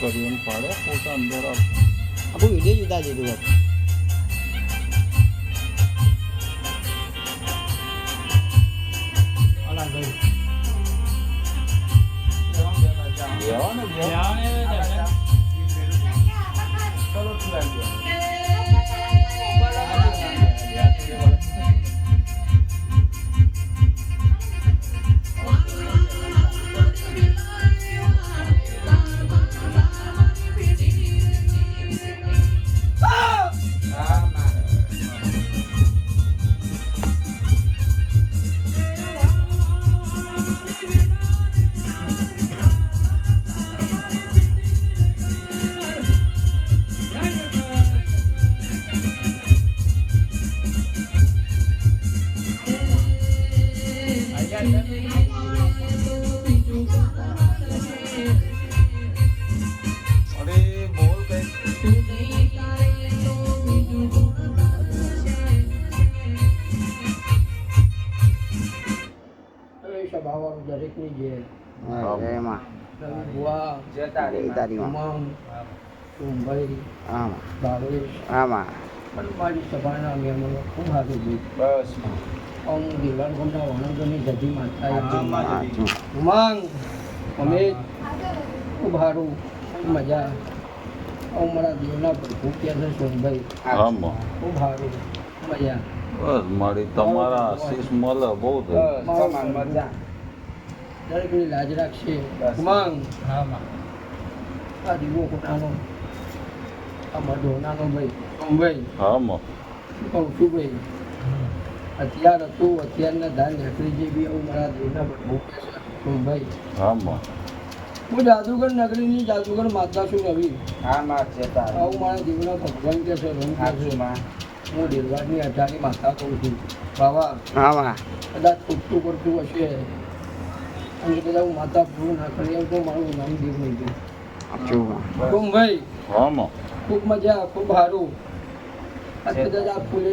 છોકરીઓને પાડે પોતા અંદર આપણું વિડીયો જુદા દીધું દરેકની જે મારી સભાના નિયમોનો ખૂબ સારું ગયું. બસ હું દિવાન ગમના વણંદોની જતી માતા ઉમંગ અમે ખૂબ સારું મજા મારા દેવના પ્રભુ ક્યાં છે સોનભાઈ ખૂબ સારું મજા બસ મારી તમારા આશીષ મળે બહુ મજા દરેકની લાજ રાખશે ઉમંગ આ દીવો કોટાનો આ મઢોનાનો ભાઈ સોમભાઈ કહું છું ભાઈ અત્યાર હતું અત્યારના ધાન નકરી જેવી આવું મારા દેવના પ્રભુ કે છે સોમભાઈ હું જાદુગર નગરીની જાદુગર માતા છું રવિ આવું મારા દેવના ભગવાન કે છે રમ કે છે હું દેવવાડની અઢારની માતા કહું છું બાબા કદાચ ખોટું કરતું હશે અને કદાચ હું માતા પૂરું ના કરી આવું તો મારું નામ દેવ નહીં ગયું સોમભાઈ ખૂબ મજા ખૂબ સારું કદાચ આ ફૂલે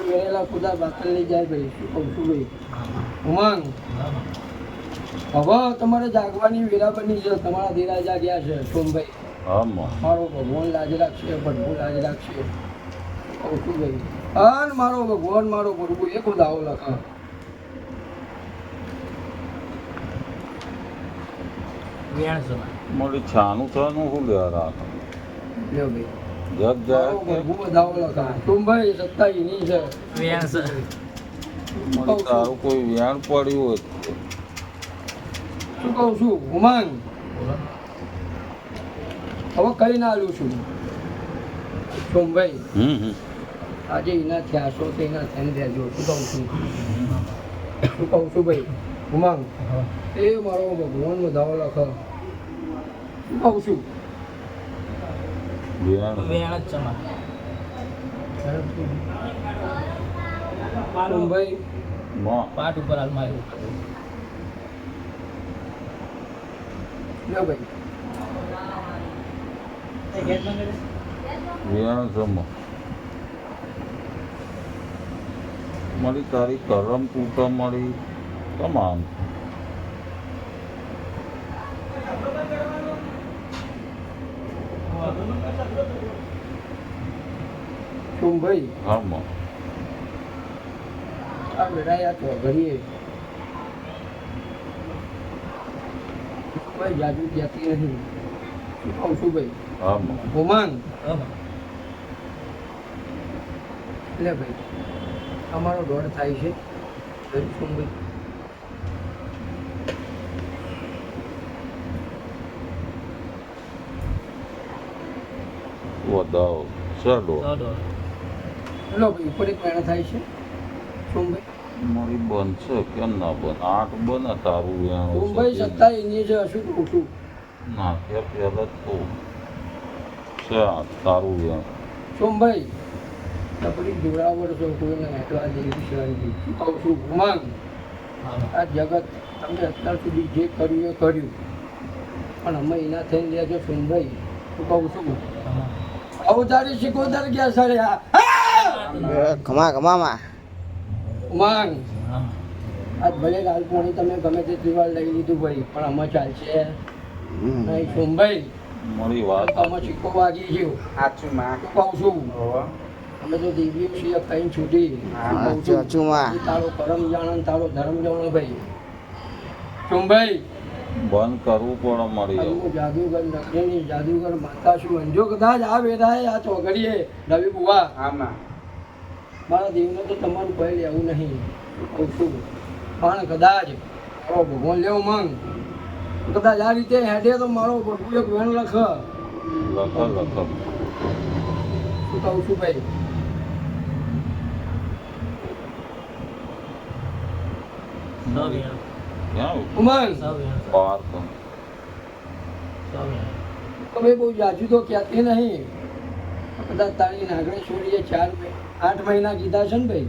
વેરેલા ખુદા બાતલ લઈ જાય ભાઈ શું કહું છું ભાઈ ઉમંગ હવે તમારે જાગવાની વેરા બની છે તમારા ધીરા જાગ્યા છે સોમભાઈ મારો ભગવાન લાજ રાખશે ભગવાન લાજ રાખશે કહું છું ભાઈ અન મારો ભગવાન મારો પ્રભુ એ ખુદ આવો લખા મારી છાનું છાનું શું લેવા રાખે લ્યો ભાઈ જગ જાય ભાઈ સત્તા એની છે તારું કોઈ વ્યાણ પડ્યું હોય શું કહું છું ઉમંગ હવે કઈ ના આલું છું સોમભાઈ આજે એના થયા છો તો એના થઈને રહેજો શું કહું છું ભાઈ ઉમંગ એ મારો ભગવાન વધાવો લખ શું કહું છું પાટ ઉપર હાલ માર્યું મારી તારી કરમ તૂટા મળી તમામ ભાઈ આ બેટા તો ઘડીએ કોઈ જાદુ જતી નથી શું કહું છું ભાઈ ઉમંગ એટલે ભાઈ અમારો દોડ થાય છે શું ભાઈ વધાવો ચાલો લો ભાઈ ઉપર એક મહિના થાય છે સોમભાઈ મારી બનશે કેમ ના બન 8 બને તારું વેણ મુંબઈ 27 ની છે શું કહું છું નાખ્યા પહેલા તો છે આ તારું વેણ સોમભાઈ તપડી જોડાવડ છો કોઈને હેઠવા જેવી શાંતિ શું કહું છું ઉમંગ આ જગત તમે અત્યાર સુધી જે કર્યું એ કર્યું પણ અમે એના થઈને લેજો સોમભાઈ શું કહું છું અવતારી શીખોતર ગયા સર ખમા ખમામાં ઉમંગ આજ ભલે લાલપોણી તમે ગમે તે દિવાલ લઈ લીધું ભાઈ પણ અમે ચાલશે નહીં સોમભાઈ મારી વાત અમે શીખો વાગી ગયું સાચું માં શું કહું છું અમે તો દેવીઓ છીએ કઈ છૂટી સાચું માં તારો કરમ જાણો ને તારો ધર્મ જાણો ભાઈ સોમભાઈ બંધ કરવું પડે મારી હું જાદુગર નગરીની જાદુગર માતા છું અંજો કદાચ આ વેરાય આ ચોઘડીએ રવિ બુવા મારા દેવને તો તમારું ભય લેવું નહીં કહું છું પણ કદાચ મારો ભગવાન લેવું માંગ કદાચ આ રીતે હેડે તો મારો પ્રભુ એક વેણ લખ લખ શું કહું છું ભાઈ ક્યાં ઉમંગ બહાર તો તમે બહુ જાજુ તો કહેતી નહીં કદાચ તારી નાગણેશ્વરીએ 8 મહિના કીધા છે ને ભાઈ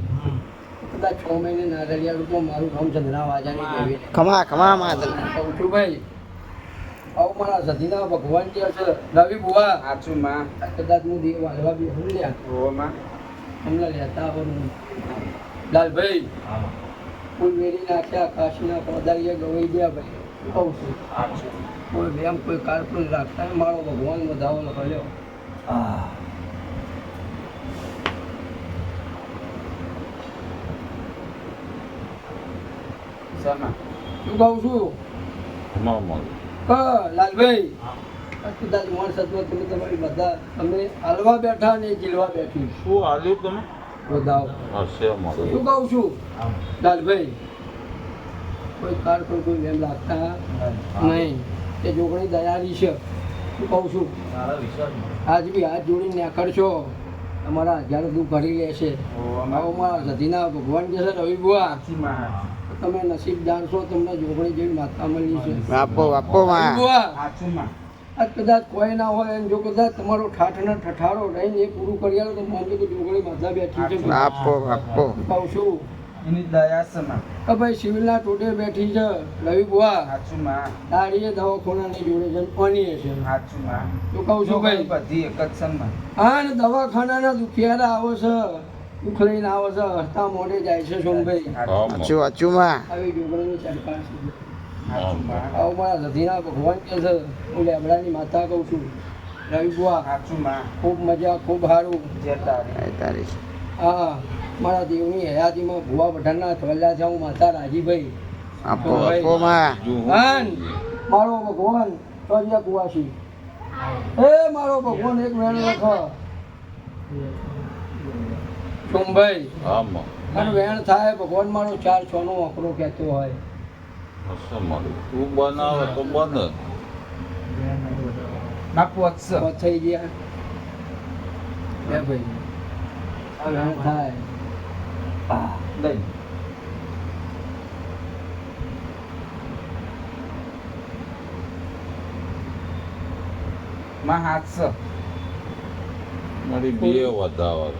કદાચ 6 મહિને નાગરિયાળું તો મારું નામ ચંદ્રા વાજાની દેવી ખમા ખમા માં કહું છું ભાઈ આવું મારા સતીના ભગવાન જે છે રવિ બુવા સાચું માં કદાચ હું દેવ વાળવા બી હમલ્યા માં હમણાં લેતા આવવાનું લાલભાઈ ફૂલ વેરી નાખ્યા કાશીના પદારીએ ગવાઈ ગયા ભાઈ કહું છું કોઈ વેમ કોઈ કાર્યક્રમ રાખતા હોય, મારો ભગવાન વધાવો લખ્યો શું કહું છું ના મારી લાલભાઈ કદાચ મોણ સત્વ તમે તમારી બધા તમે હાલવા બેઠા ને જીલવા બેઠી શું આલ્યું તમે વધાવો હશે મારી શું કહું છું લાલભાઈ કોઈ કાર્યક્રમ કોઈ વેમ લાગતા નહીં તે જોગણી દયારી છે શું કહું છું આજ બી હાથ જોડીને નીકળશો તમારા 1000 દુઃખ ભરી લેશે આવો મારા સતીના ભગવાન જે છે રવિ બુઆ તમે નસીબ જાણશો તમને જોગણી જેવી માતા મળી છે આપો આપો માં બુઆ આજ કદાચ કોઈ ના હોય અને જો કદાચ તમારો ઠાઠ ને ઠઠારો રહીને એ પૂરું કરી આલો તો માનજો કે જોગણી માતા બેઠી છે આપો આપો કહું છું એની દયા છે માં કે ભાઈ સિવિલના ટોટે બેઠી છે રવિ બુઆ સાચું માં તારીએ દવાખાનાની જોડે છે કોની છે સાચું માં તો કહું છું ભાઈ બધી એક જ છે માં હા ને દવાખાનાના દુખિયારા આવે છે દુઃખ લઈને આવે છે હસતા મોઢે જાય છે સોમભાઈ સાચું સાચું માં આવી જોગણીની સરકાર છે સાચું માં આવું મારા સધીના ભગવાન કે છે હું લેબડાની માતા કહું છું રવિ બુઆ સાચું માં ખૂબ મજા ખૂબ સારું જે તારી હા મારા દેવની હયાતીમાં ભુવા પઠાણના થવલ્લા છે હું માતા રાજીભાઈ આપો આપો માં હાન મારો ભગવાન ચોરિયા કુવાસી એ મારો ભગવાન એક વેણ લખ સોમભાઈ આમાં અને વેણ થાય ભગવાન મારો 4-6 નો આંકડો કહેતો હોય હશે મારી તું બનાવે તો બને બાપુ અક્ષ બસ થઈ ગયા બે ભાઈ આ વેણ થાય દઈ માં હાથ છે મારી બે વધાવા